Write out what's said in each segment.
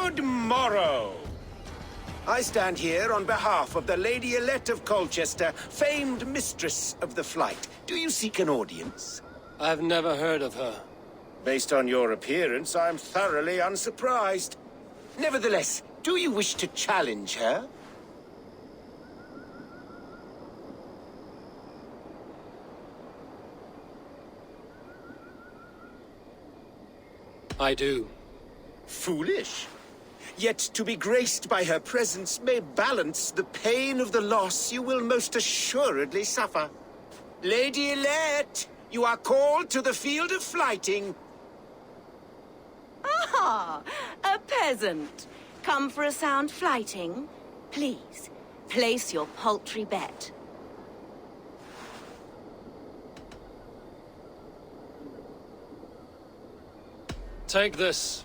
Good morrow! I stand here on behalf of the Lady Elette of Colchester, famed mistress of the flight. Do you seek an audience? I've never heard of her. Based on your appearance, I'm thoroughly unsurprised. Nevertheless, do you wish to challenge her? I do. Foolish. Yet to be graced by her presence may balance the pain of the loss you will most assuredly suffer. Lady Elette, you are called to the field of flighting. Ah, a peasant. Come for a sound flighting? Please, place your paltry bet. Take this.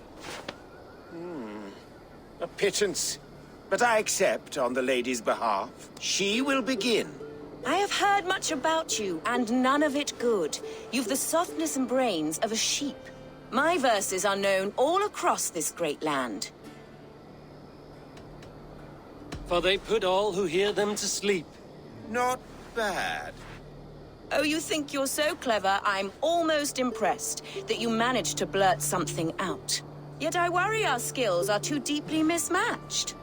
A pittance. But I accept on the lady's behalf. She will begin. I have heard much about you, and none of it good. You've the softness and brains of a sheep. My verses are known all across this great land. For they put all who hear them to sleep. Not bad. Oh, you think you're so clever, I'm almost impressed that you managed to blurt something out. Yet I worry our skills are too deeply mismatched.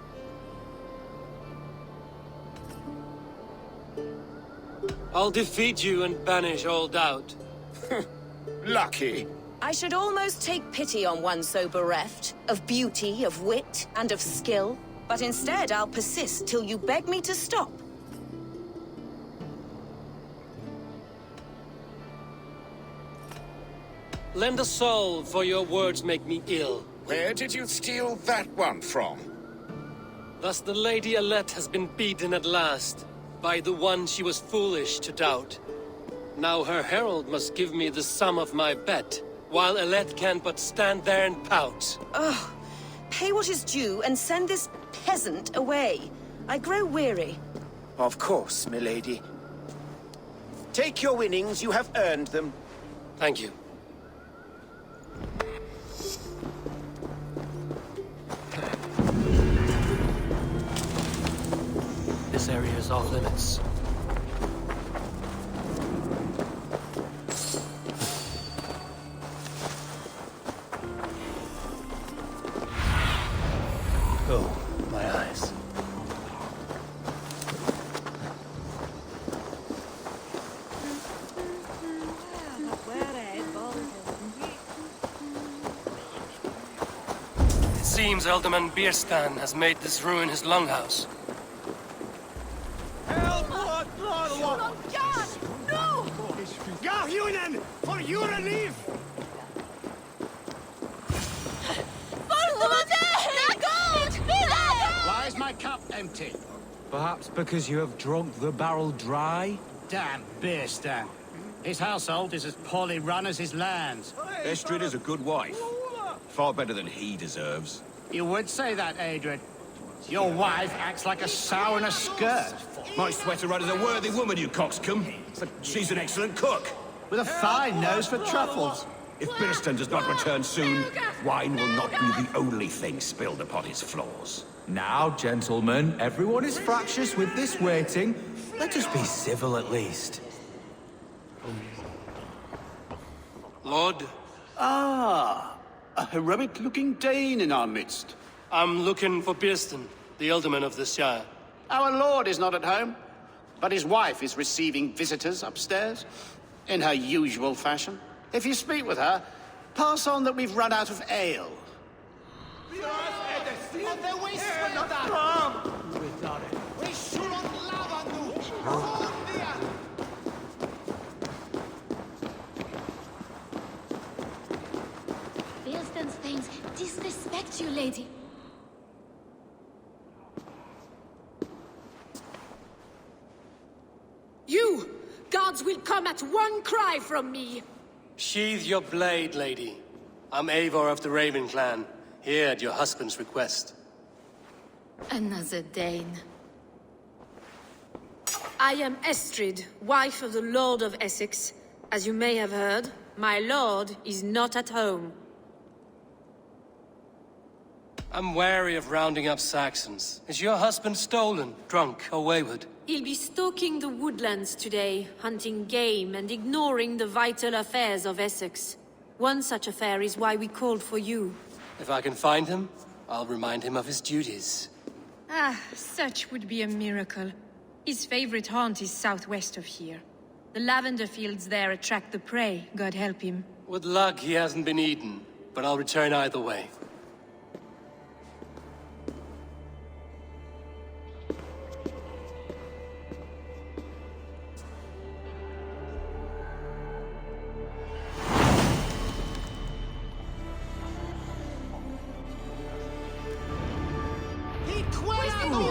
I'll defeat you and banish all doubt. Lucky. I should almost take pity on one so bereft, of beauty, of wit, and of skill. But instead, I'll persist till you beg me to stop. Lend a soul, for your words make me ill. Where did you steal that one from? Thus the Lady Elette has been beaten at last, by the one she was foolish to doubt. Now her herald must give me the sum of my bet, while Elette can but stand there and pout. Ugh. Pay what is due and send this peasant away. I grow weary. Of course, milady. Take your winnings, you have earned them. Thank you. This area is off limits. Oh, my eyes. It seems Alderman Bierstan has made this ruin his longhouse. For your relief! Why is my cup empty? Perhaps because you have drunk the barrel dry? Damn Bierstan. His household is as poorly run as his lands. sCreed is a good wife. Far better than he deserves. You would say that, Adrian. Your wife acts like a sow in a skirt. My sweater run is a worthy woman, you coxcomb. But she's an excellent cook. With a fine nose for truffles. If Birston does not return soon, wine will not be the only thing spilled upon his floors. Now, gentlemen, everyone is fractious with this waiting. Let us be civil at least. Lord, Ah, a heroic-looking Dane in our midst. I'm looking for Bierstan, the Alderman of the Shire. Our lord is not at home, but his wife is receiving visitors upstairs, in her usual fashion. If you speak with her, pass on that we've run out of ale. Bierston's things disrespect you, lady. You! Gods will come at one cry from me! Sheathe your blade, lady. I'm Eivor of the Raven clan, here at your husband's request. Another Dane. I am Estrid, wife of the Lord of Essex. As you may have heard, my lord is not at home. I'm wary of rounding up Saxons. Is your husband stolen, drunk, or wayward? He'll be stalking the woodlands today, hunting game and ignoring the vital affairs of Essex. One such affair is why we called for you. If I can find him, I'll remind him of his duties. Ah, such would be a miracle. His favorite haunt is southwest of here. The lavender fields there attract the prey, God help him. With luck, he hasn't been eaten, but I'll return either way.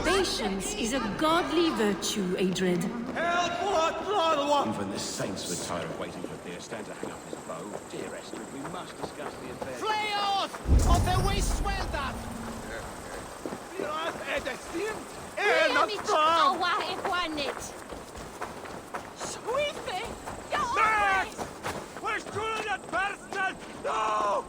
Patience is a godly virtue, Adred. Even the saints would tire of waiting for Thea to hang up his bow. Dear Esther, we must discuss the affair. Fleos! Of the waste welder! We're screwing that bastard! No!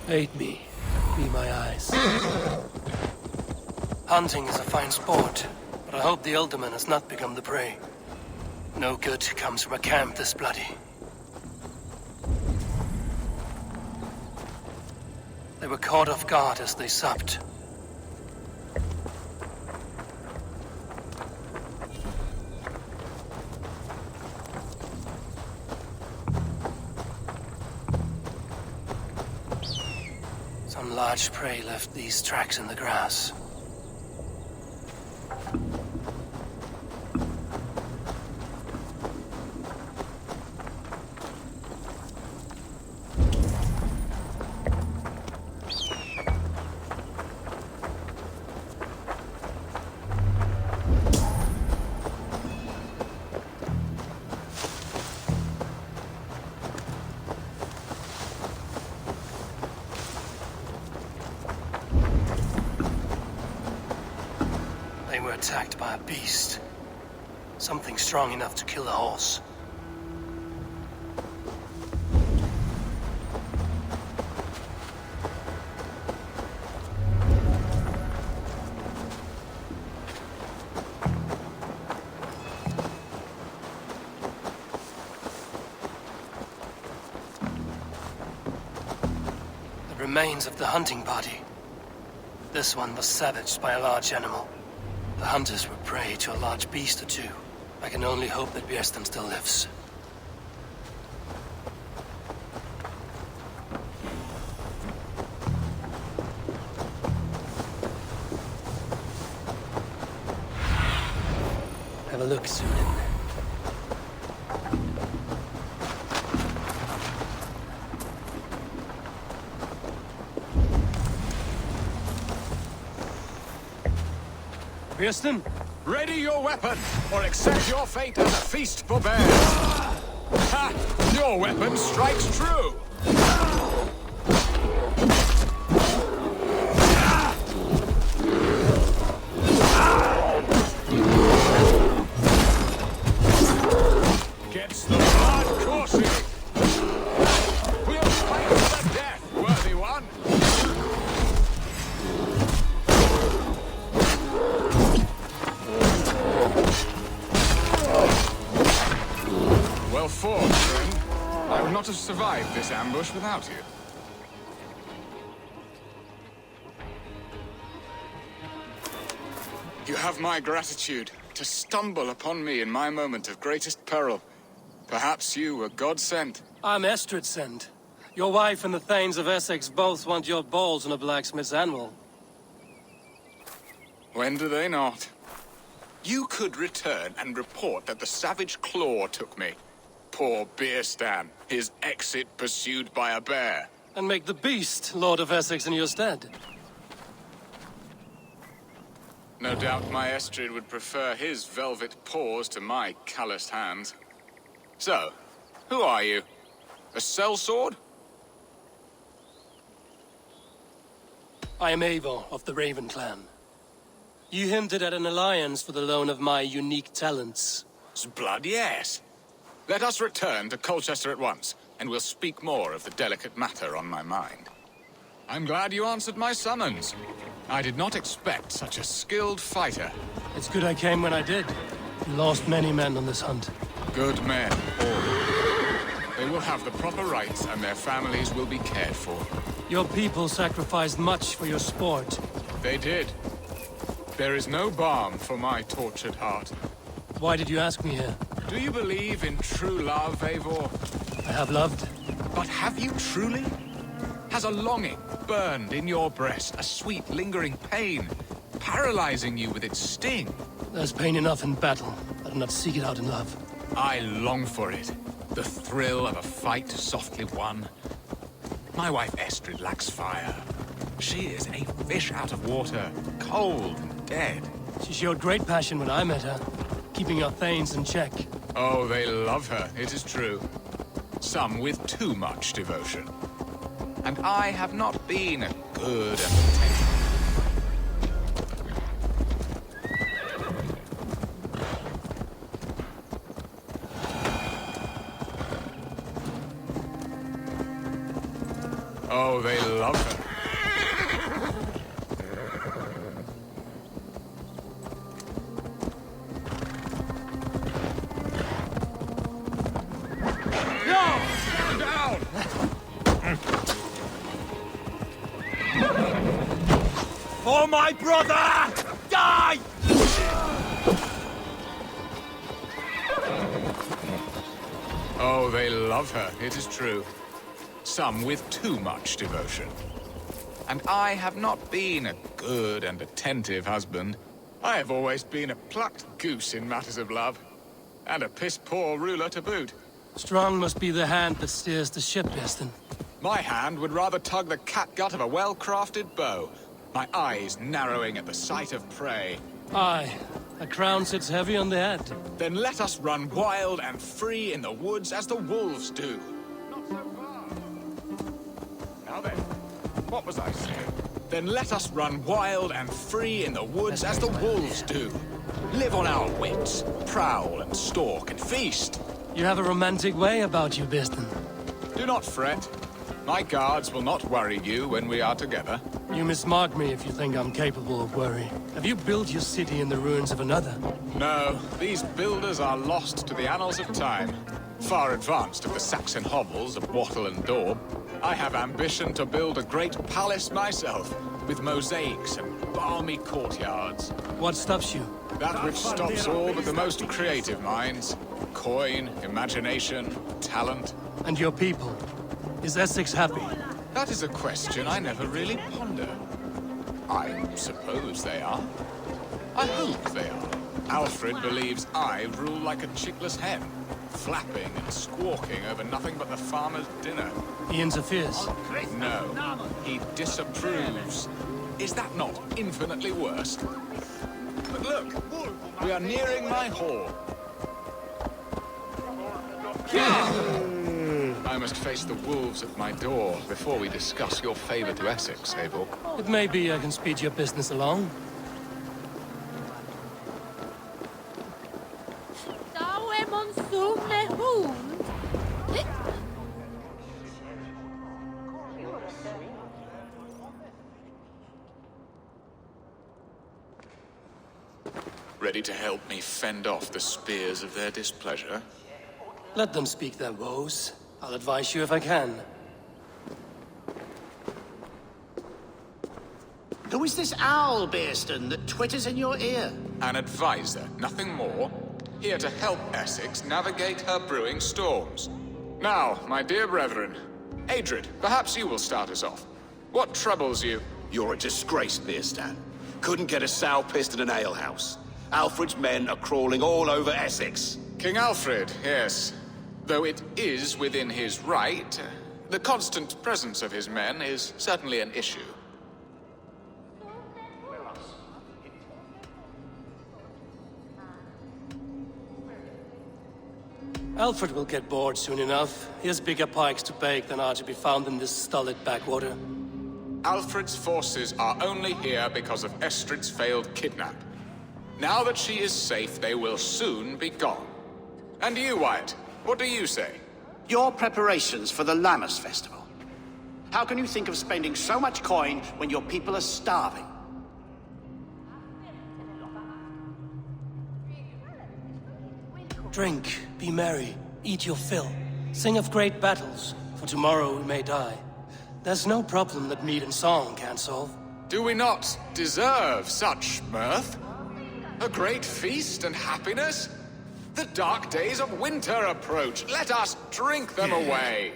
Aid me. Be my eyes. Hunting is a fine sport, but I hope the Alderman has not become the prey. No good comes from a camp this bloody. They were caught off guard as they supped. Some large prey left these tracks in the grass. They were attacked by a beast. Something strong enough to kill a horse. The remains of the hunting party. This one was savaged by a large animal. The hunters were prey to a large beast or two. I can only hope that Björsten still lives. Have a look, Sunan. Björsten? Ready your weapon, or accept your fate as a feast for bears. Ha! Your weapon strikes true. not have survived this ambush without you. You have my gratitude to stumble upon me in my moment of greatest peril. Perhaps you were God-sent. I'm Estrid sent. Your wife and the Thanes of Essex both want your balls on a blacksmith's anvil. When do they not? You could return and report that the savage claw took me. Poor Beerstan, his exit pursued by a bear. And make the beast Lord of Essex in your stead. No doubt my Estrid would prefer his velvet paws to my calloused hands. So, who are you? A sellsword? I am Eivor of the Raven clan. You hinted at an alliance for the loan of my unique talents. Blood, yes. Let us return to Colchester at once, and we'll speak more of the delicate matter on my mind. I'm glad you answered my summons. I did not expect such a skilled fighter. It's good I came when I did. We lost many men on this hunt. Good men, all. They will have the proper rights, and their families will be cared for. Your people sacrificed much for your sport. They did. There is no balm for my tortured heart. Why did you ask me here? Do you believe in true love, Eivor? I have loved. But have you truly? Has a longing burned in your breast, a sweet, lingering pain, paralyzing you with its sting? There's pain enough in battle. I do not seek it out in love. I long for it. The thrill of a fight softly won. My wife Estrid lacks fire. She is a fish out of water, cold and dead. She showed great passion when I met her, keeping our Thanes in check. Oh, they love her, it is true. Some with too much devotion. And I have not been a good and attentive. Oh, they love her. No! Stand down! For my brother! Die! Oh, they love her, it is true. Some with too much devotion. And I have not been a good and attentive husband. I have always been a plucked goose in matters of love. And a piss-poor ruler to boot. Strong must be the hand that steers the ship, Destin. My hand would rather tug the catgut of a well-crafted bow. My eyes narrowing at the sight of prey. Aye, a crown sits heavy on the head. Then let us run wild and free in the woods as the wolves do. Not so far. Now then, what was I saying? Then let us run wild and free in the woods as the wolves do. Live on our wits, prowl and stalk and feast. You have a romantic way about you, Destin. Do not fret. My guards will not worry you when we are together. You mismark me if you think I'm capable of worry. Have you built your city in the ruins of another? No, these builders are lost to the annals of time. Far advanced of the Saxon hovels of Wattle and Daub. I have ambition to build a great palace myself, with mosaics and balmy courtyards. What stops you? That which stops all but the most creative minds. Coin, imagination, talent. And your people? Is Essex happy? That is a question I never really ponder. I suppose they are. I hope they are. Alfred believes I rule like a chickless hen, flapping and squawking over nothing but the farmer's dinner. He interferes? No, he disapproves. Is that not infinitely worse? But look, we are nearing my hall. I must face the wolves at my door before we discuss your favor to Essex, Eivor. It may be I can speed your business along. Ready to help me fend off the spears of their displeasure? Let them speak their woes. I'll advise you if I can. Who is this owl, Bearston, that twitters in your ear? An advisor, nothing more. Here to help Essex navigate her brewing storms. Now, my dear brethren, Adred, perhaps you will start us off. What troubles you? You're a disgrace, Beerstan. Couldn't get a sow pissed in an alehouse. Alfred's men are crawling all over Essex. King Alfred, yes. Though it is within his right, the constant presence of his men is certainly an issue. Alfred will get bored soon enough. He has bigger pikes to bake than are to be found in this stolid backwater. Alfred's forces are only here because of Estrid's failed kidnap. Now that she is safe, they will soon be gone. And you, Wyatt, what do you say? Your preparations for the Lammas Festival. How can you think of spending so much coin when your people are starving? Drink, be merry, eat your fill. Sing of great battles, for tomorrow we may die. There's no problem that meat and song can't solve. Do we not deserve such mirth? A great feast and happiness? The dark days of winter approach. Let us drink them away.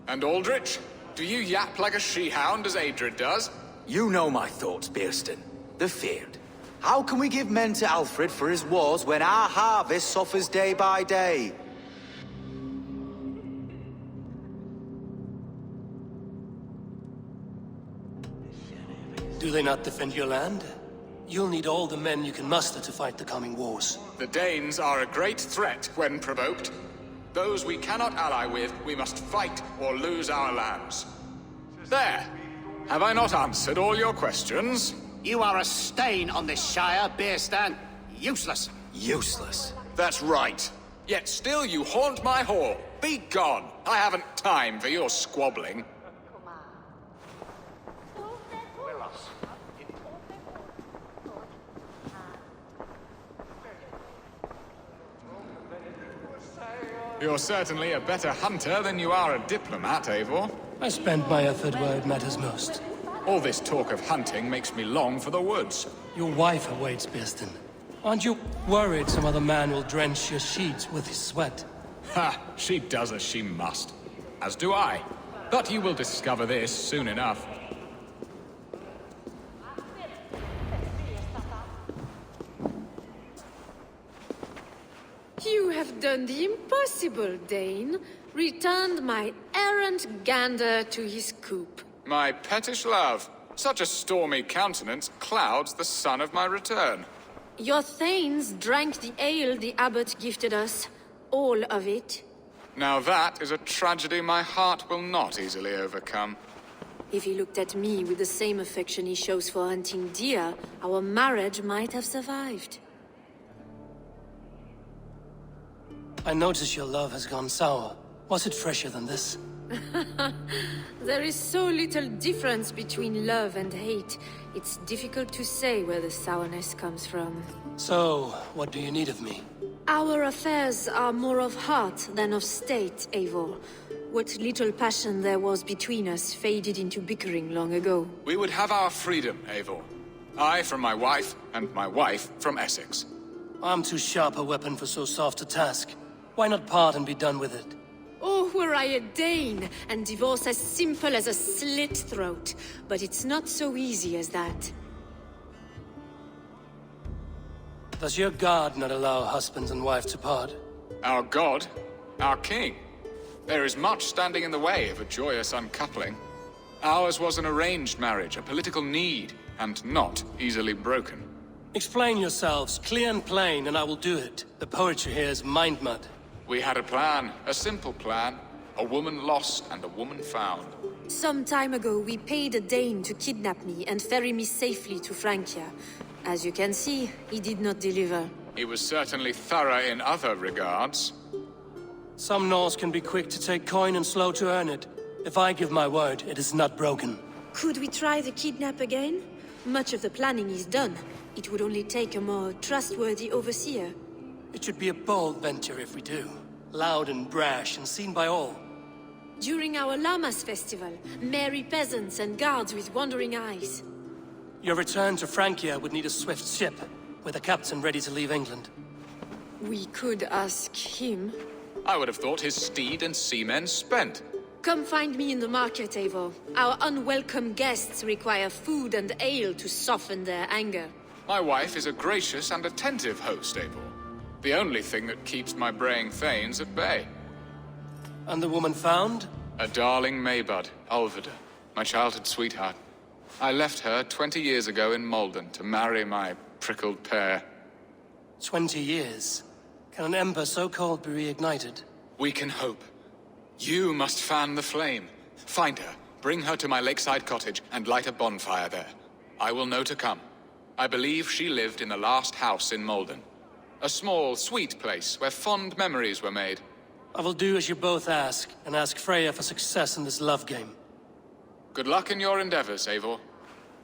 And Aldrich, do you yap like a she-hound as Adred does? You know my thoughts, Bearston. The feared. How can we give men to Alfred for his wars when our harvest suffers day by day? Do they not defend your land? You'll need all the men you can muster to fight the coming wars. The Danes are a great threat when provoked. Those we cannot ally with, we must fight or lose our lands. There! Have I not answered all your questions? You are a stain on this Shire, Bearstan. Useless. Useless. That's right. Yet still you haunt my hall. Be gone. I haven't time for your squabbling. You're certainly a better hunter than you are a diplomat, Eivor. I spend my effort where it matters most. All this talk of hunting makes me long for the woods. Your wife awaits, Bearston. Aren't you worried some other man will drench your sheets with his sweat? Ha! She does as she must. As do I. But you will discover this soon enough. You have done the impossible, Dane. Returned my errant gander to his coop. My pettish love. Such a stormy countenance clouds the sun of my return. Your thanes drank the ale the abbot gifted us. All of it. Now that is a tragedy my heart will not easily overcome. If he looked at me with the same affection he shows for hunting deer, our marriage might have survived. I notice your love has gone sour. Was it fresher than this? There is so little difference between love and hate. It's difficult to say where the sourness comes from. So, what do you need of me? Our affairs are more of heart than of state, Eivor. What little passion there was between us faded into bickering long ago. We would have our freedom, Eivor. I from my wife, and my wife from Essex. I'm too sharp a weapon for so soft a task. Why not part and be done with it? Oh, were I a Dane, and divorce as simple as a slit throat. But it's not so easy as that. Does your god not allow husband and wife to part? Our god? Our king? There is much standing in the way of a joyous uncoupling. Ours was an arranged marriage, a political need, and not easily broken. Explain yourselves, clear and plain, and I will do it. The poetry here is mind mud. We had a plan, a simple plan. A woman lost and a woman found. Some time ago, we paid a Dane to kidnap me and ferry me safely to Francia. As you can see, he did not deliver. He was certainly thorough in other regards. Some Norse can be quick to take coin and slow to earn it. If I give my word, it is not broken. Could we try the kidnap again? Much of the planning is done. It would only take a more trustworthy overseer. It should be a bold venture if we do. Loud and brash and seen by all. During our Llamas festival, merry peasants and guards with wandering eyes. Your return to Francia would need a swift ship, with a captain ready to leave England. We could ask him. I would have thought his steed and seamen spent. Come find me in the market, Eivor. Our unwelcome guests require food and ale to soften their anger. My wife is a gracious and attentive host, Eivor. The only thing that keeps my braying thanes at bay. And the woman found? A darling Maybud, Alvida, my childhood sweetheart. I left her 20 years ago in Malden to marry my prickled pear. 20 years? Can an ember so cold be reignited? We can hope. You must fan the flame. Find her, bring her to my lakeside cottage, and light a bonfire there. I will know to come. I believe she lived in the last house in Malden. A small, sweet place where fond memories were made. I will do as you both ask, and ask Freya for success in this love game. Good luck in your endeavors, Eivor.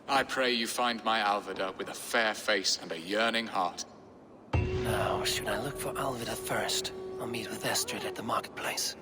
I pray you find my Alvida with a fair face and a yearning heart. Now, should I look for Alvida first, or meet with Estrid at the marketplace?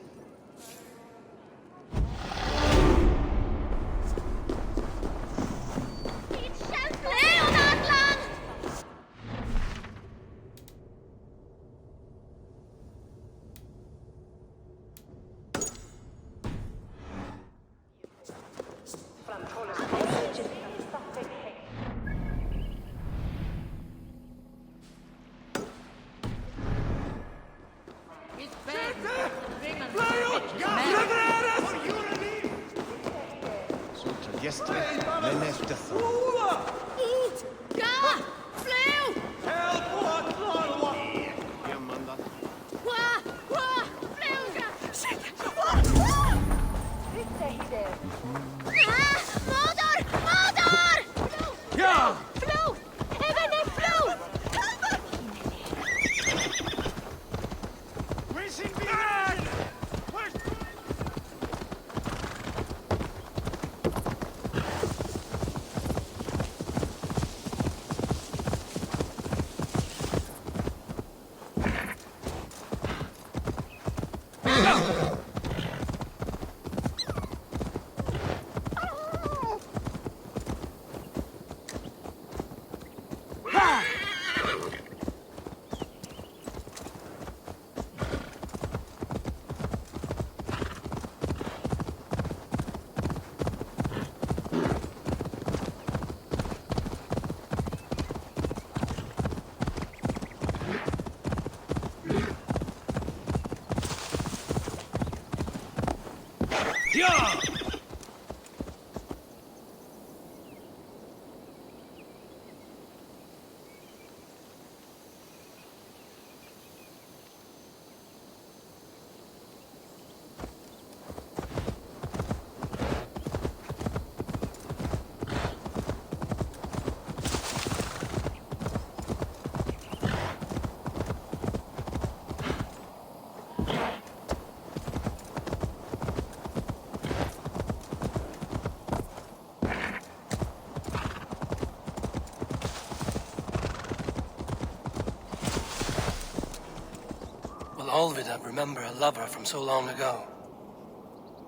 Alvida remember a lover from so long ago?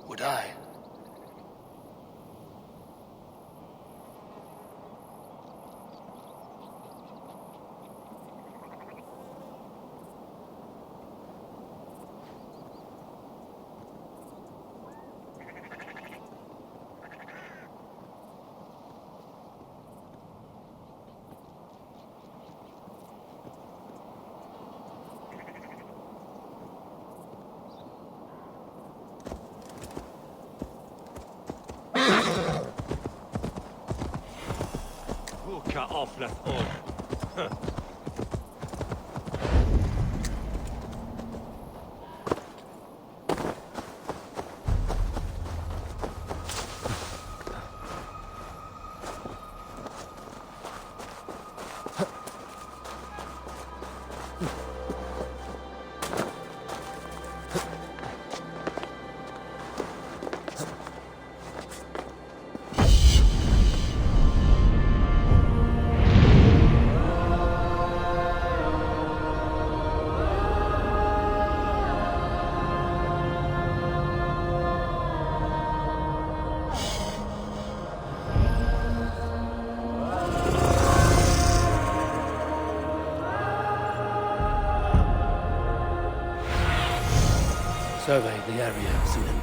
Would I? Survey the area, Sunan.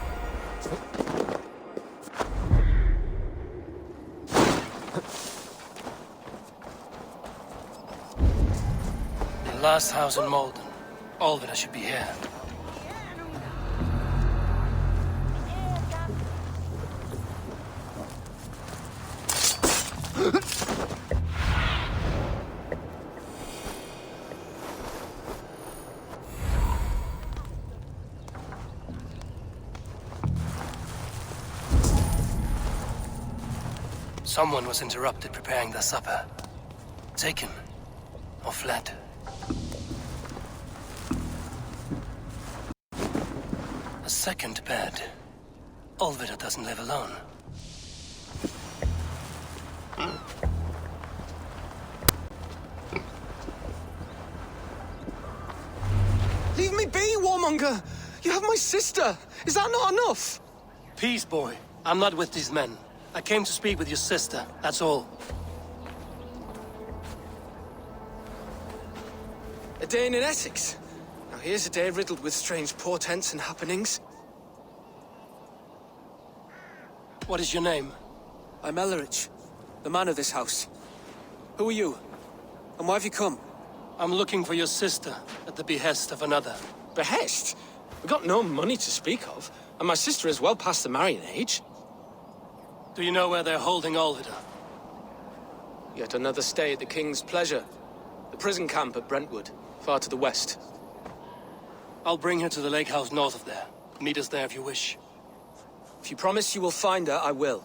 The last house in Malden. All of it should be here. Someone was interrupted preparing their supper. Taken. Or fled. A second bed. Olvida doesn't live alone. Leave me be, warmonger! You have my sister! Is that not enough? Peace, boy. I'm not with these men. I came to speak with your sister, that's all. A day in Essex. Now here's a day riddled with strange portents and happenings. What is your name? I'm Ellerich, the man of this house. Who are you? And why have you come? I'm looking for your sister at the behest of another. Behest? We've got no money to speak of, and my sister is well past the marrying age. Do you know where they're holding Olvida? Yet another stay at the King's pleasure. The prison camp at Brentwood, far to the west. I'll bring her to the lake house north of there. Meet us there if you wish. If you promise you will find her, I will.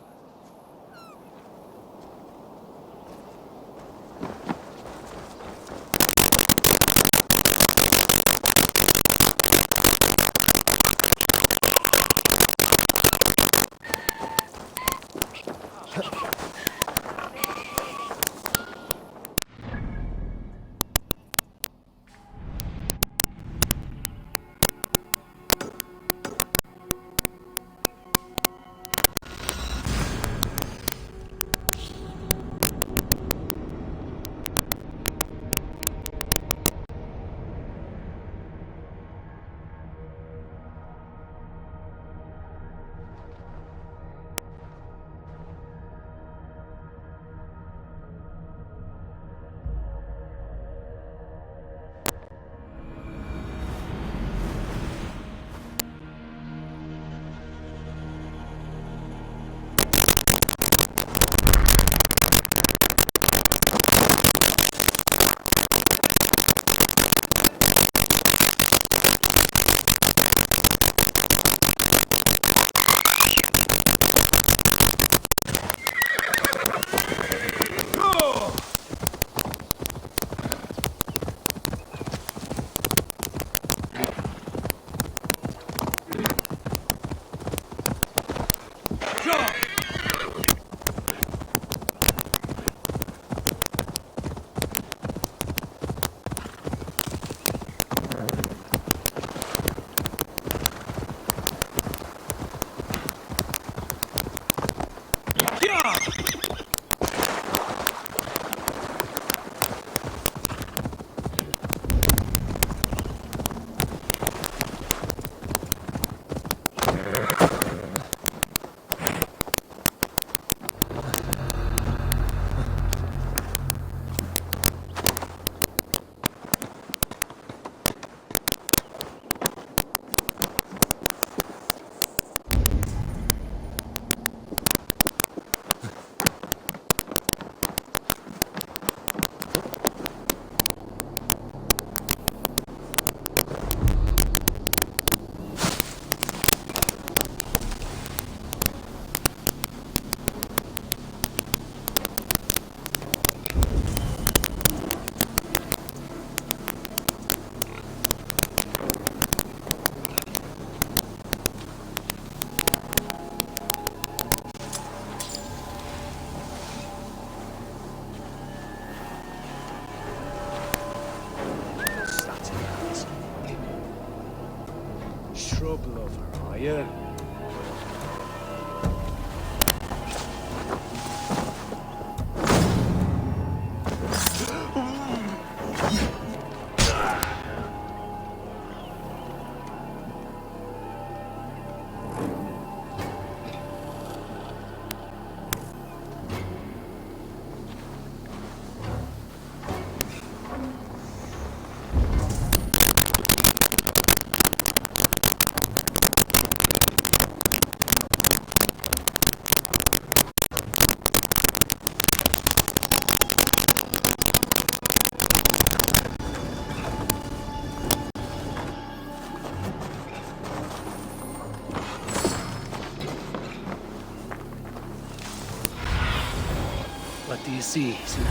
Shrub lover, are you? What do you see, Sven?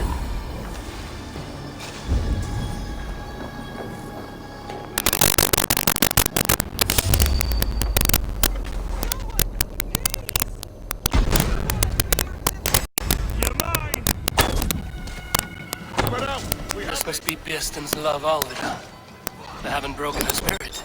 This must be Birsten's love Alvida. They haven't broken her spirit.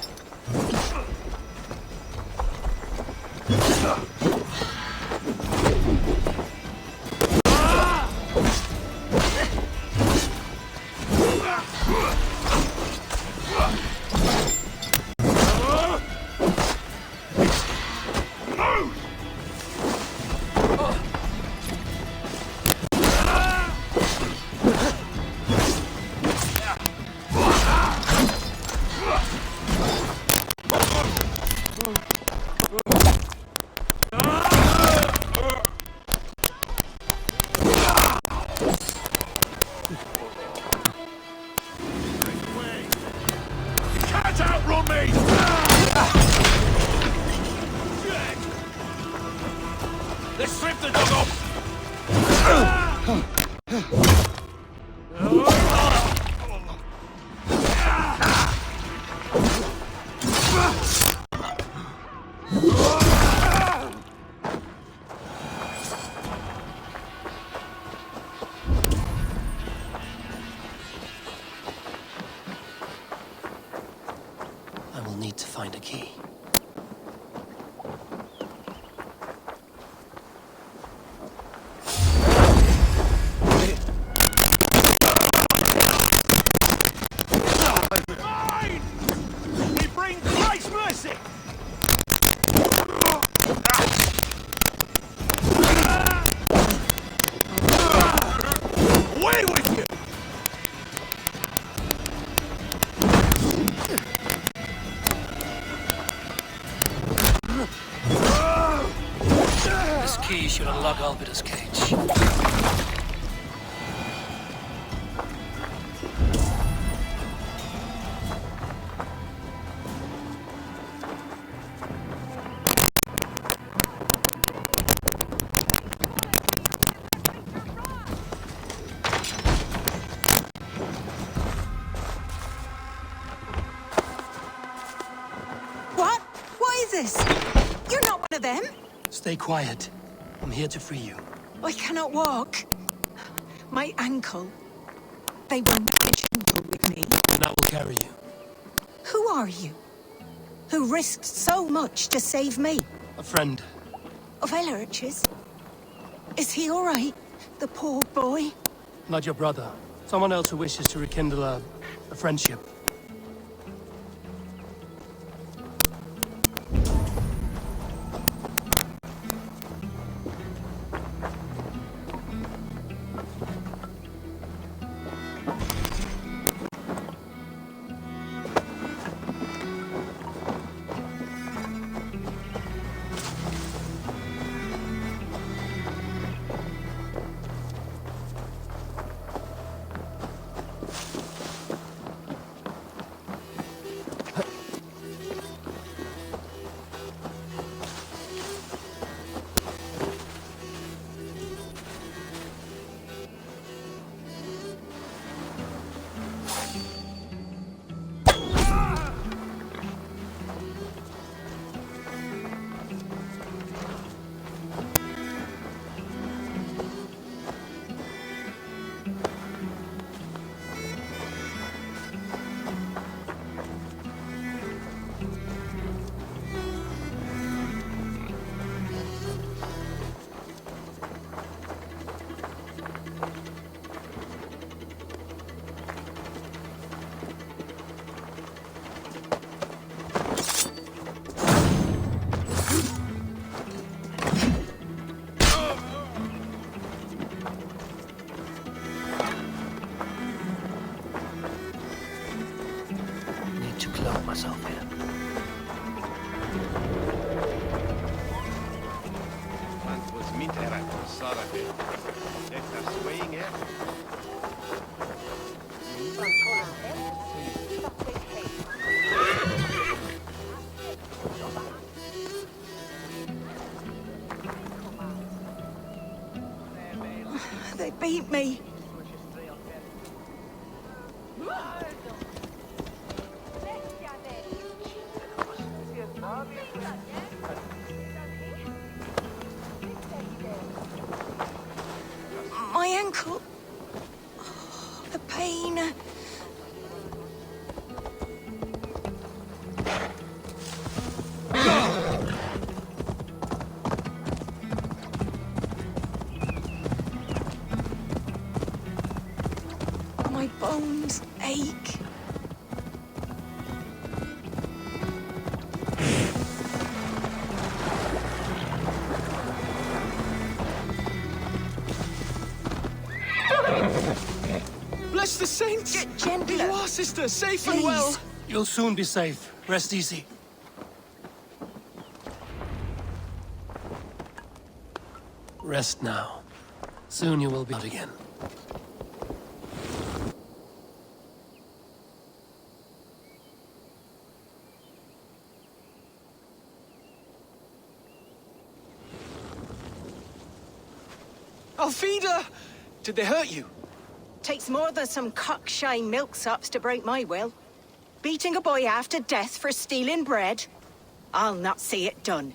Let's strip the dog off! I will need to find a key. This key should unlock Alvida's cage. What? What is this? You're not one of them? Stay quiet. I'm here to free you. I cannot walk. My ankle. They will not gentle with me. And I will carry you. Who are you? Who risked so much to save me? A friend. Of Ellerch's? Is he all right? The poor boy? Not your brother. Someone else who wishes to rekindle a friendship. Myself here. They beat me. My ankle. Oh, the pain. My bones ache. Bless the saints! Gentler. You are, sister, safe and Please. well. You'll soon be safe. Rest easy. Rest now. Soon you will be out again. Alfida! Did they hurt you? Takes more than some cockshy milksops to break my will. Beating a boy half to death for stealing bread? I'll not see it done.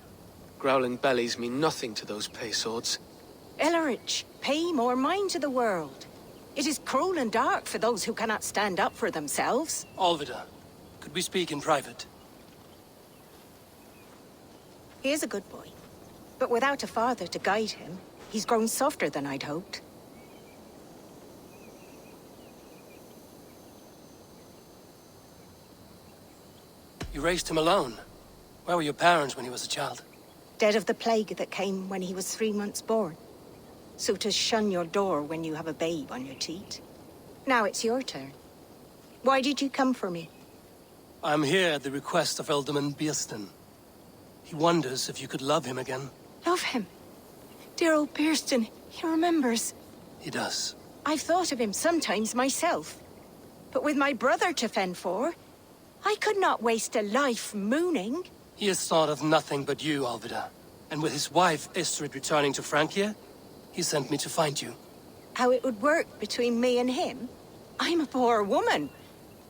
Growling bellies mean nothing to those pay swords. Ellerich, pay more mind to the world. It is cruel and dark for those who cannot stand up for themselves. Alvida, could we speak in private? He is a good boy, but without a father to guide him, he's grown softer than I'd hoped. You raised him alone. Where were your parents when he was a child? Dead of the plague that came when he was 3 months born. So to shun your door when you have a babe on your teat. Now it's your turn. Why did you come for me? I'm here at the request of Alderman Bierston. He wonders if you could love him again. Love him. Dear old Bierston, he remembers. He does. I've thought of him sometimes myself. But with my brother to fend for, I could not waste a life mooning. He has thought of nothing but you, Alvida. And with his wife, Estrid, returning to Francia, he sent me to find you. How it would work between me and him? I'm a poor woman.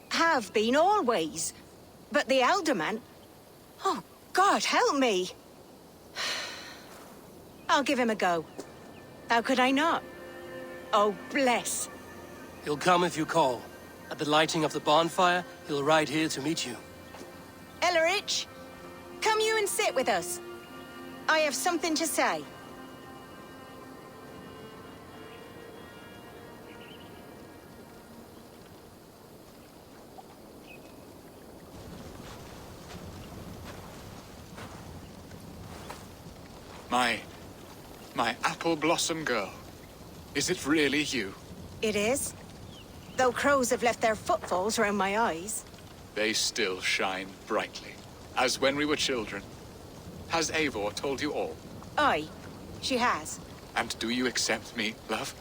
Have been always. But the alderman... Oh, God, help me. I'll give him a go. How could I not? Oh, bless. He'll come if you call. At the lighting of the bonfire, he'll ride here to meet you. Ellerich, come you and sit with us. I have something to say. My apple blossom girl. Is it really you? It is. Though crows have left their footfalls around my eyes. They still shine brightly, as when we were children. Has Eivor told you all? Aye, she has. And do you accept me, love?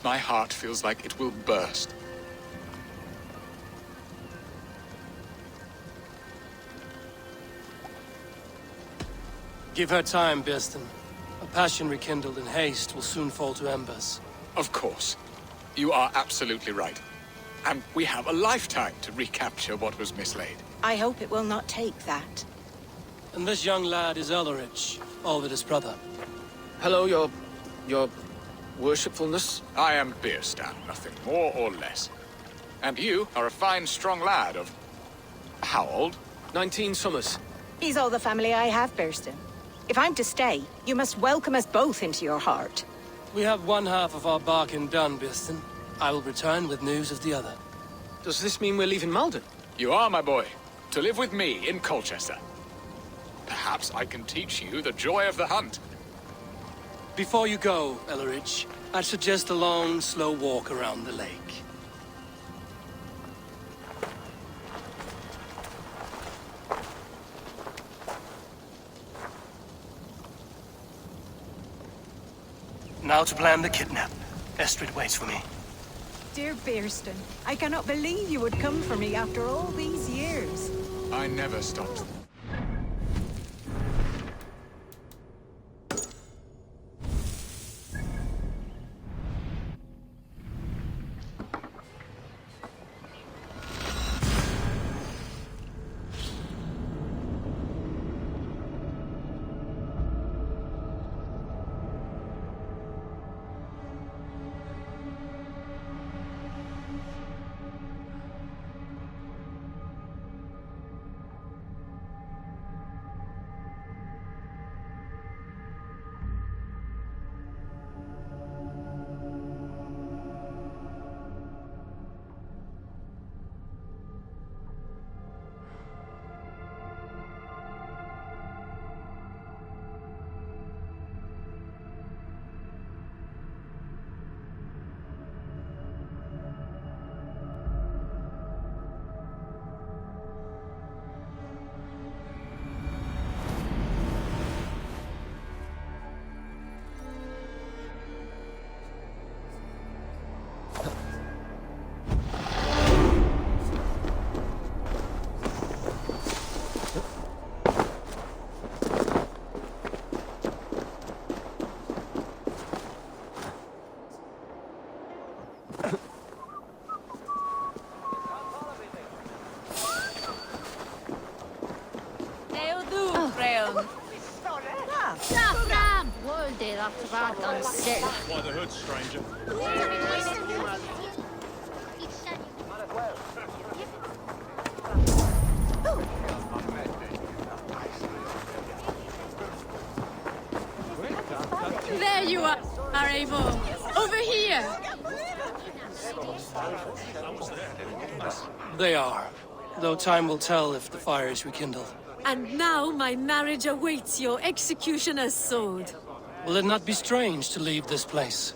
My heart feels like it will burst. Give her time, Bierston. A passion rekindled in haste will soon fall to embers. Of course. You are absolutely right. And we have a lifetime to recapture what was mislaid. I hope it will not take that. And this young lad is Ellerich, Alvida's brother. Hello, your worshipfulness? I am Bierstan, nothing more or less. And you are a fine, strong lad of... how old? 19 summers. He's all the family I have, Bierston. If I'm to stay, you must welcome us both into your heart. We have one half of our bargain done, Bierston. I will return with news of the other. Does this mean we're leaving Malden? You are, my boy, to live with me in Colchester. Perhaps I can teach you the joy of the hunt. Before you go, Ellerich, I'd suggest a long, slow walk around the lake. Now to plan the kidnap. Estrid waits for me. Dear Bierston, I cannot believe you would come for me after all these years. I never stopped. Why the hood, stranger? There you are, Abel. Over here. They are. Though time will tell if the fire is rekindled. And now my marriage awaits your executioner's sword. Will it not be strange to leave this place?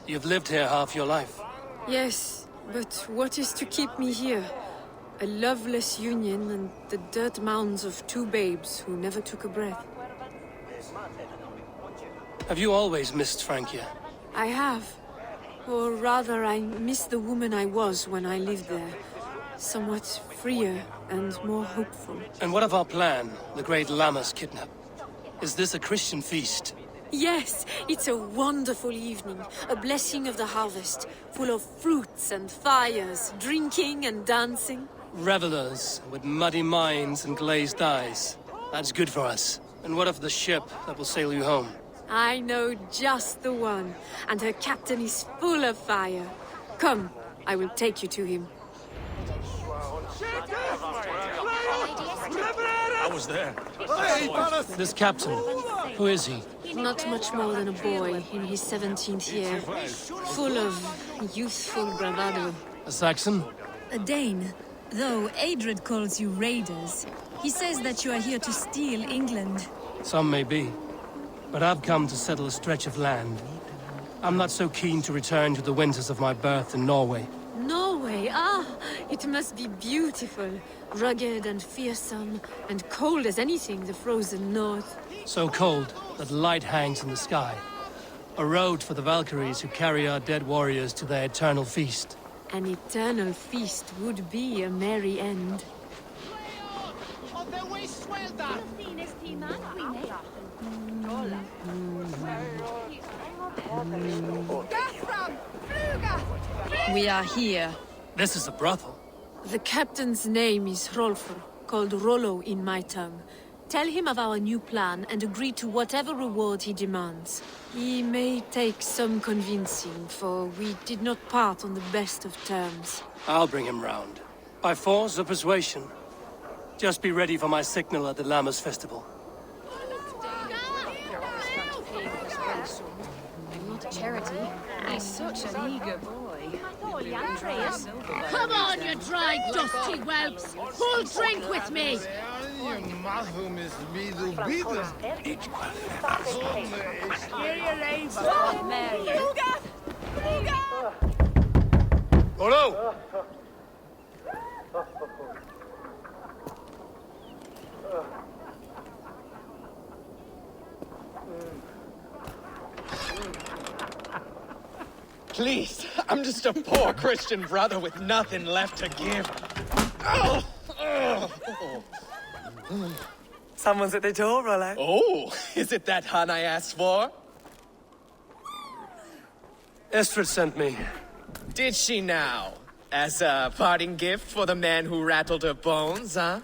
You've lived here half your life. Yes, but what is to keep me here? A loveless union and the dirt mounds of two babes who never took a breath. Have you always missed Francia? I have. Or rather, I miss the woman I was when I lived there. Somewhat freer and more hopeful. And what of our plan, the great Lammas kidnap? Is this a Christian feast? Yes, it's a wonderful evening, a blessing of the harvest, full of fruits and fires, drinking and dancing. Revelers with muddy minds and glazed eyes. That's good for us. And what of the ship that will sail you home? I know just the one, and her captain is full of fire. Come, I will take you to him. I was there. This captain, who is he? Not much more than a boy in his 17th year, full of youthful bravado. A Saxon? A Dane, though Adred calls you raiders. He says that you are here to steal England. Some may be. But I've come to settle a stretch of land. I'm not so keen to return to the winters of my birth in Norway. Norway? Ah, it must be beautiful. Rugged and fearsome, and cold as anything the frozen north. So cold that light hangs in the sky. A road for the Valkyries who carry our dead warriors to their eternal feast. An eternal feast would be a merry end. We are here. This is a brothel. The captain's name is Rolfr, called Rollo in my tongue. Tell him of our new plan and agree to whatever reward he demands. He may take some convincing, for we did not part on the best of terms. I'll bring him round. By force or persuasion. Just be ready for my signal at the Lammas festival. Not a charity. He's such an eager boy. Come on, you dry, dusty whelps! Full drink with me! Hello! Please, I'm just a poor Christian brother with nothing left to give. Oh! Someone's at the door, Rollo. Oh, is it that hun I asked for? Estrid sent me. Did she now? As a parting gift for the man who rattled her bones, huh?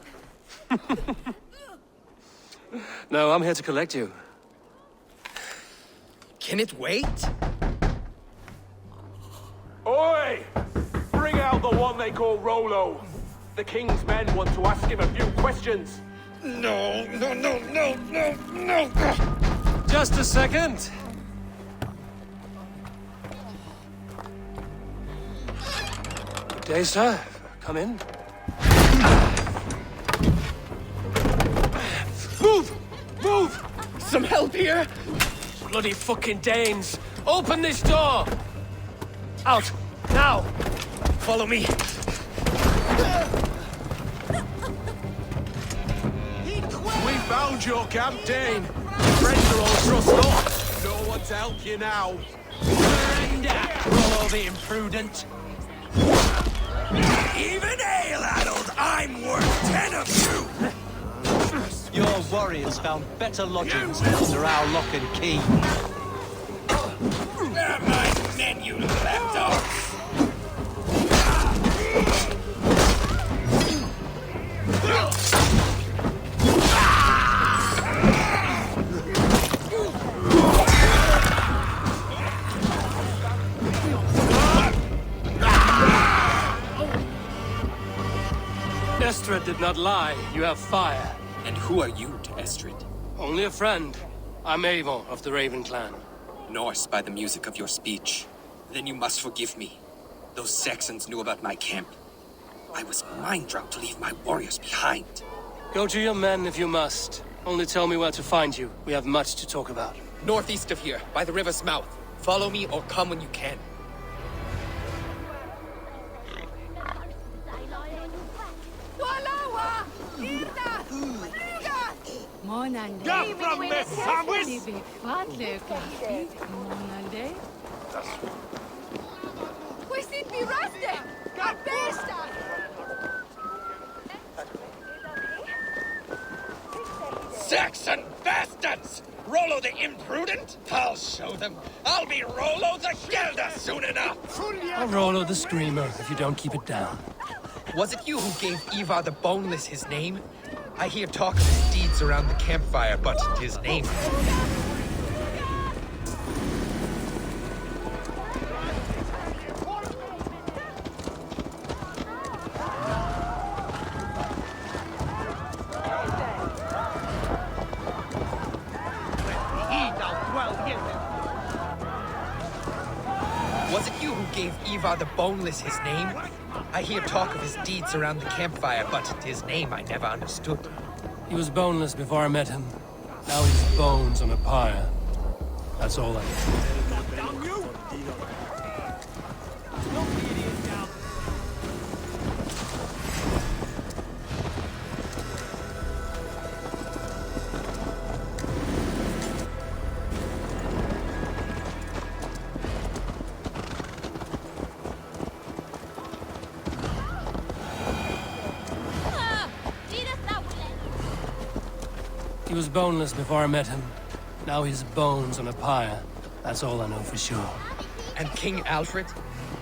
No, I'm here to collect you. Can it wait? Oi! Bring out the one they call Rollo. The king's men want to ask him a few questions. No. Just a second. Good day, sir. Come in. Move! Move! Some help here? Bloody fucking Danes! Open this door! Out! Now! Follow me. We found your camp, Dane. Friends are all trussed up. No one to help you now. Surrender, Rollo the imprudent. Even ale-addled, I'm worth 10 of you! Your warriors found better lodgings under our lock and key. They're my men, you lapdogs! Estrid did not lie. You have fire. And who are you to Estrid? Only a friend. I'm Avon of the Raven clan. Norse by the music of your speech. Then you must forgive me. Those Saxons knew about my camp. I was mind-drugged to leave my warriors behind. Go to your men if you must. Only tell me where to find you. We have much to talk about. Northeast of here, by the river's mouth. Follow me or come when you can. Go from this sandwich! Questi piraste! Capesta! Saxon bastards! Rollo the imprudent? I'll show them. I'll be Rollo the Gelder soon enough! I'll Rollo the Screamer if you don't keep it down. Was it you who gave Ivar the Boneless his name? I hear talk of his deeds around the campfire, but his name... Was it you who gave Ivar the Boneless his name? I hear talk of his deeds around the campfire, but his name I never understood. He was boneless before I met him. Now he's bones on a pyre. That's all I know. He was boneless before I met him. Now he's bones on a pyre. That's all I know for sure. And King Alfred?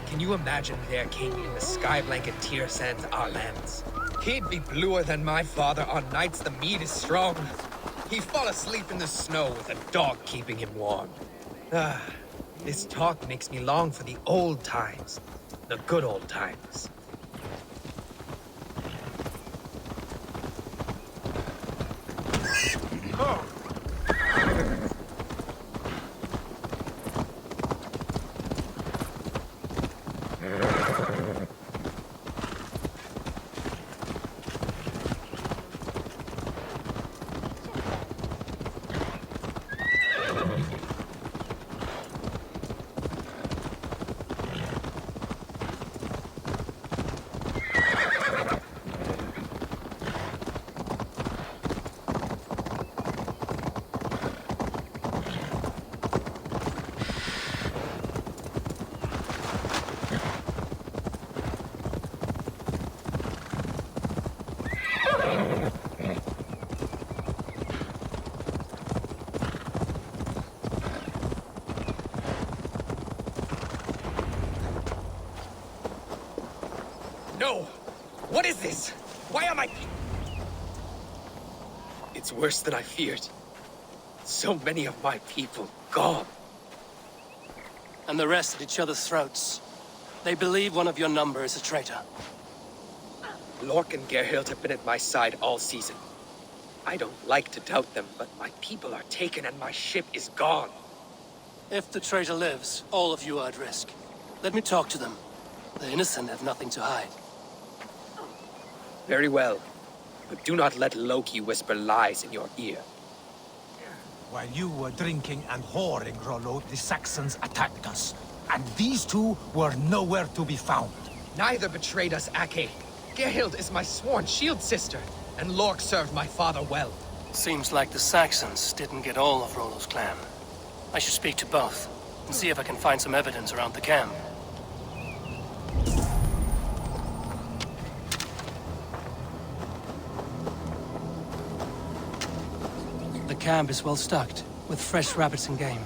Can you imagine their king in the sky blanket tear sands our lands? He'd be bluer than my father on nights the mead is strong. He'd fall asleep in the snow with a dog keeping him warm. This talk makes me long for the old times. The good old times. No! What is this? Why am I... It's worse than I feared. So many of my people gone. And the rest at each other's throats. They believe one of your number is a traitor. Lork and Gerhild have been at my side all season. I don't like to doubt them, but my people are taken and my ship is gone. If the traitor lives, all of you are at risk. Let me talk to them. The innocent have nothing to hide. Very well. But do not let Loki whisper lies in your ear. While you were drinking and whoring, Rollo, the Saxons attacked us. And these two were nowhere to be found. Neither betrayed us, Ake. Gerhild is my sworn shield sister, and Lork served my father well. Seems like the Saxons didn't get all of Rollo's clan. I should speak to both, and see if I can find some evidence around the camp. The camp is well stocked, with fresh rabbits and game.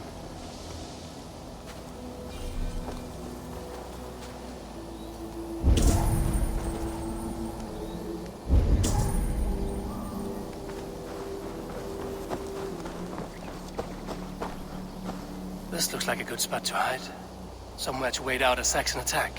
This looks like a good spot to hide. Somewhere to wait out a Saxon attack.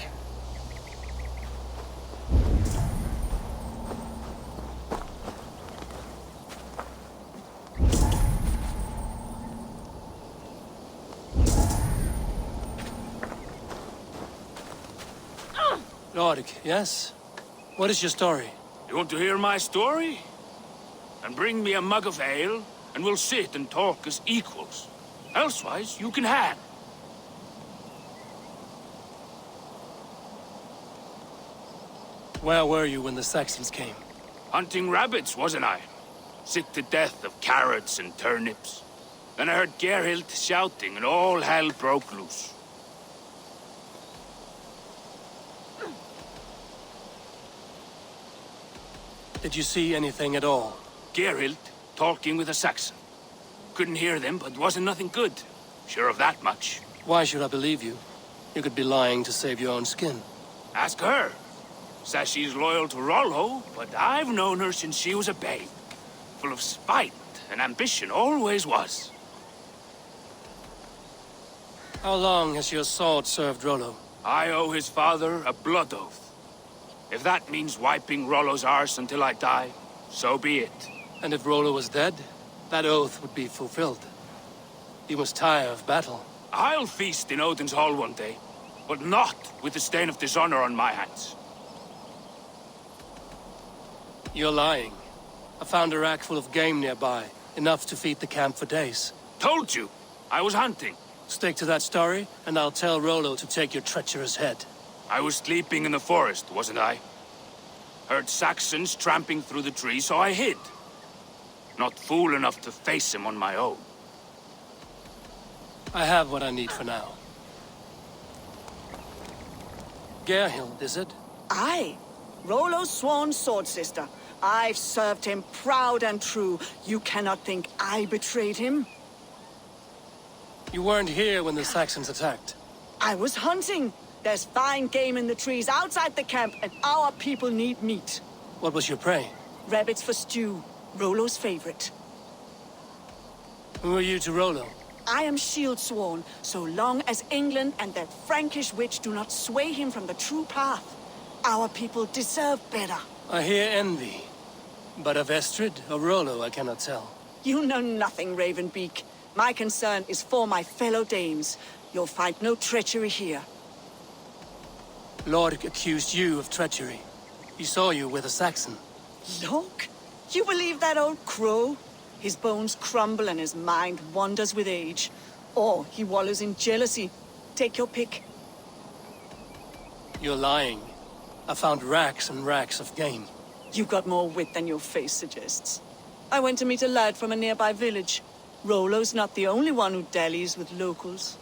Lord, yes? What is your story? You want to hear my story? And bring me a mug of ale, and we'll sit and talk as equals. Elsewise, you can hang. Where were you when the Saxons came? Hunting rabbits, wasn't I? Sick to death of carrots and turnips. Then I heard Gerhild shouting, and all hell broke loose. Did you see anything at all? Gerhild talking with a Saxon. Couldn't hear them, but wasn't nothing good. Sure of that much. Why should I believe you? You could be lying to save your own skin. Ask her. Says she's loyal to Rollo, but I've known her since she was a babe. Full of spite and ambition, always was. How long has your sword served Rollo? I owe his father a blood oath. If that means wiping Rollo's arse until I die, so be it. And if Rollo was dead, that oath would be fulfilled. You must tire of battle. I'll feast in Odin's hall one day, but not with the stain of dishonor on my hands. You're lying. I found a rack full of game nearby, enough to feed the camp for days. Told you, I was hunting. Stick to that story, and I'll tell Rollo to take your treacherous head. I was sleeping in the forest, wasn't I? Heard Saxons tramping through the trees, so I hid. Not fool enough to face him on my own. I have what I need for now. Gerhild, is it? Aye. Rollo's sworn sword sister. I've served him proud and true. You cannot think I betrayed him? You weren't here when the Saxons attacked. I was hunting. There's fine game in the trees outside the camp, and our people need meat. What was your prey? Rabbits for stew. Rollo's favorite. Who are you to Rollo? I am shield sworn, so long as England and that Frankish witch do not sway him from the true path. Our people deserve better. I hear envy. But of Estrid or Rollo, I cannot tell. You know nothing, Ravenbeak. My concern is for my fellow dames. You'll find no treachery here. Lord accused you of treachery. He saw you with a Saxon. Look, you believe that old crow? His bones crumble and his mind wanders with age. Or he wallows in jealousy. Take your pick. You're lying. I found racks and racks of game. You've got more wit than your face suggests. I went to meet a lad from a nearby village. Rollo's not the only one who dallies with locals.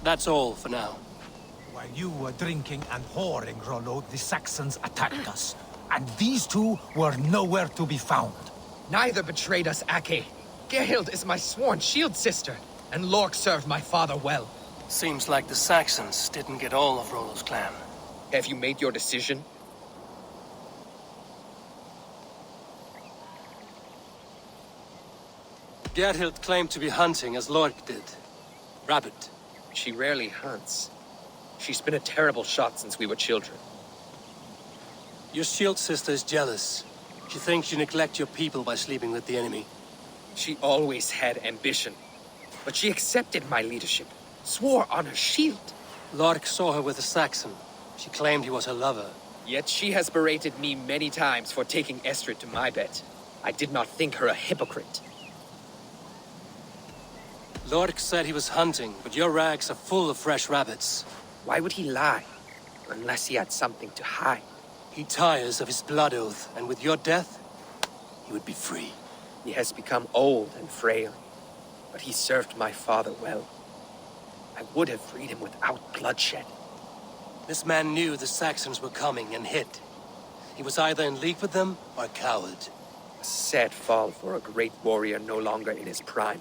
That's all for now. While you were drinking and whoring, Rollo, the Saxons attacked us. And these two were nowhere to be found. Neither betrayed us, Ake. Gerhild is my sworn shield sister, and Lork served my father well. Seems like the Saxons didn't get all of Rollo's clan. Have you made your decision? Gerhild claimed to be hunting as Lork did. Rabbit. She rarely hunts. She's been a terrible shot since we were children. Your shield sister is jealous. She thinks you neglect your people by sleeping with the enemy. She always had ambition. But she accepted my leadership. Swore on her shield. Lork saw her with a Saxon. She claimed he was her lover. Yet she has berated me many times for taking Estrid to my bed. I did not think her a hypocrite. Lork said he was hunting, but your rags are full of fresh rabbits. Why would he lie? Unless he had something to hide. He tires of his blood oath, and with your death, he would be free. He has become old and frail, but he served my father well. I would have freed him without bloodshed. This man knew the Saxons were coming and hid. He was either in league with them or a coward. A sad fall for a great warrior no longer in his prime.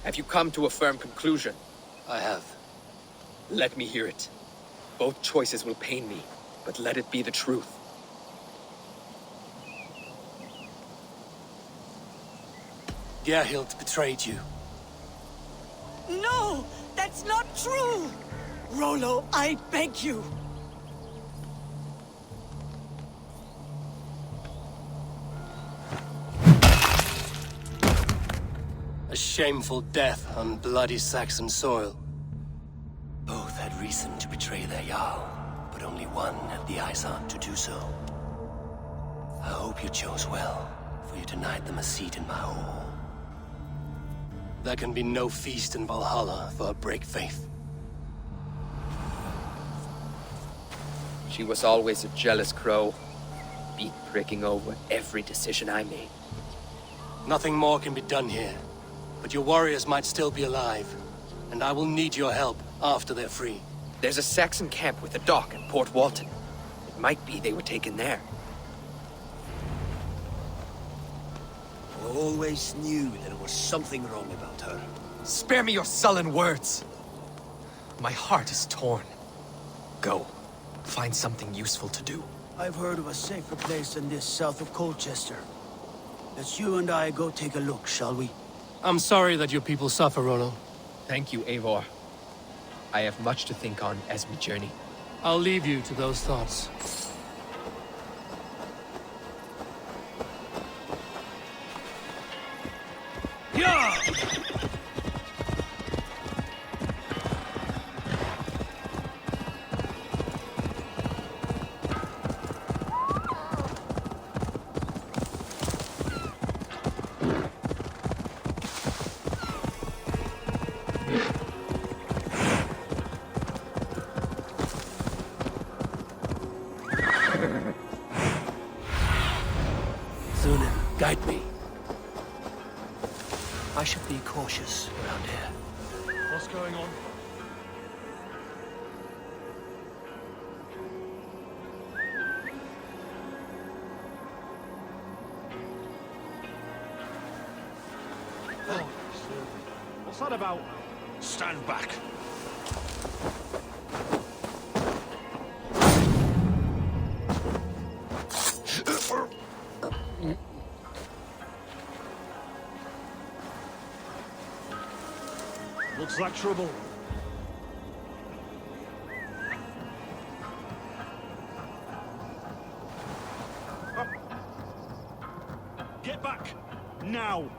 Have you come to a firm conclusion? I have. Let me hear it. Both choices will pain me, but let it be the truth. Gerhild betrayed you. No! That's not true! Rollo, I beg you! A shameful death on bloody Saxon soil. Both had reason to betray their Jarl, but only one had the eyesight to do so. I hope you chose well, for you denied them a seat in my hall. There can be no feast in Valhalla for a break faith. She was always a jealous crow, beat pricking over every decision I made. Nothing more can be done here, but your warriors might still be alive, and I will need your help after they're free. There's a Saxon camp with a dock in Port Walton. It might be they were taken there. I always knew there was something wrong about her. Spare me your sullen words! My heart is torn. Go. Find something useful to do. I've heard of a safer place than this south of Colchester. Let's you and I go take a look, shall we? I'm sorry that your people suffer, Rollo. Thank you, Eivor. I have much to think on as we journey. I'll leave you to those thoughts. Yeah! Sunan, guide me. I should be cautious around here. What's going on? Oh, what's that about? Stand back. Looks like trouble. Get back! Now!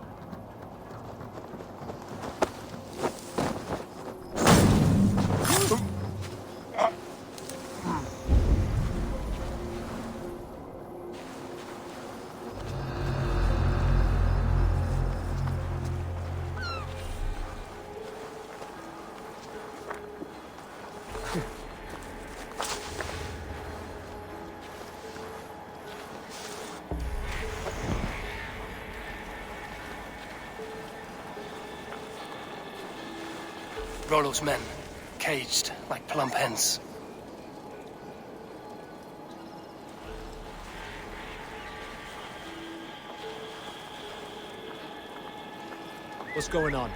Rollo's men, caged like plump hens. What's going on?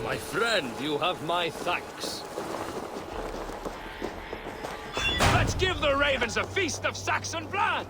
my friend, you have my thanks. Let's give the ravens a feast of Saxon blood!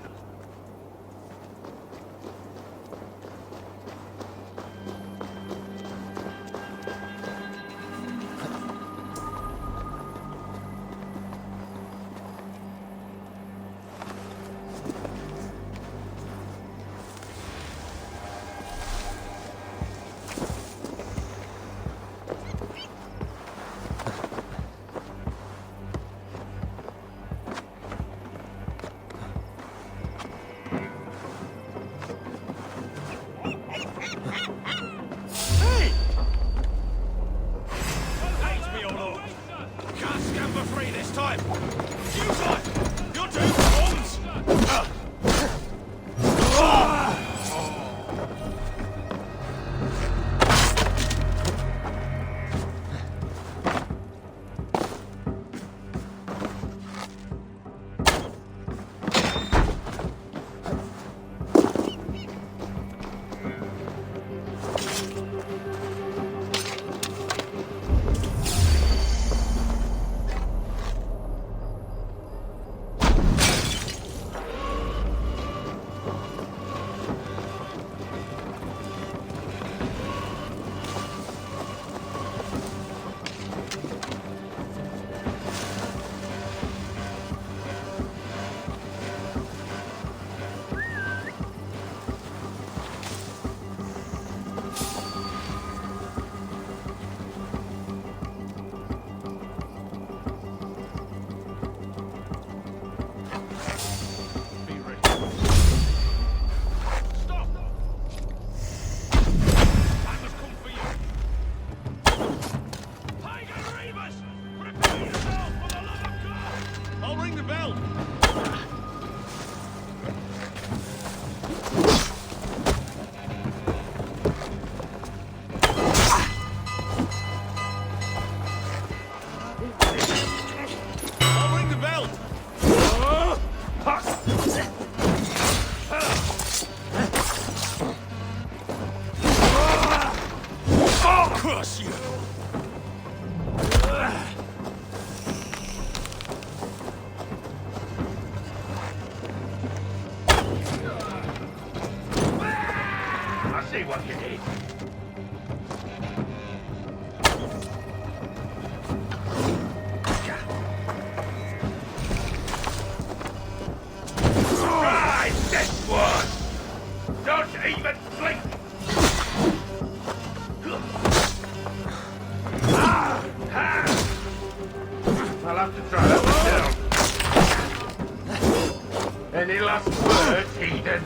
Any last words, Eden?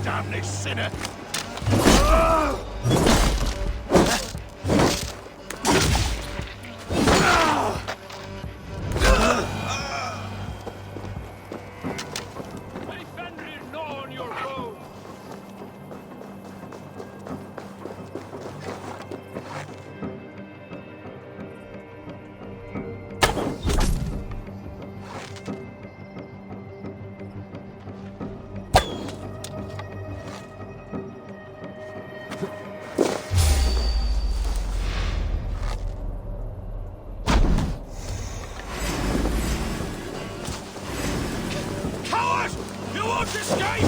Damn this sinner! Escape!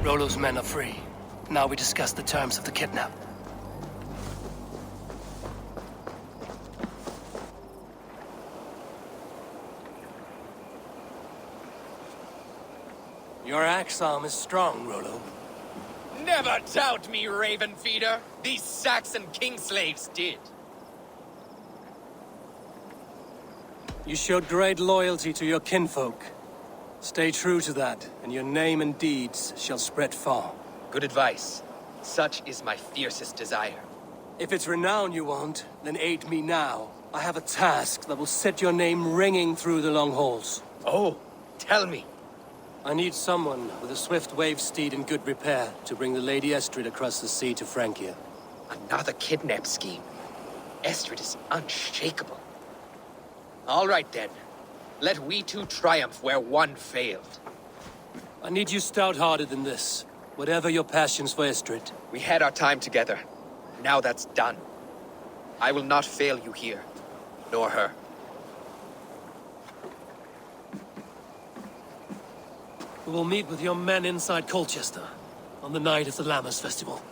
Rollo's men are free. Now we discuss the terms of the kidnap. Your axe arm is strong, Rollo. Never doubt me, Raven Feeder. These Saxon king slaves did. You showed great loyalty to your kinfolk. Stay true to that, and your name and deeds shall spread far. Good advice. Such is my fiercest desire. If it's renown you want, then aid me now. I have a task that will set your name ringing through the long halls. Oh, tell me. I need someone with a swift wave steed in good repair to bring the Lady Estrid across the sea to Francia. Another kidnap scheme. Estrid is unshakable. All right then. Let we two triumph where one failed. I need you stout-hearted in this, whatever your passions for Estrid. We had our time together. Now that's done. I will not fail you here, nor her. We will meet with your men inside Colchester on the night of the Lammas Festival.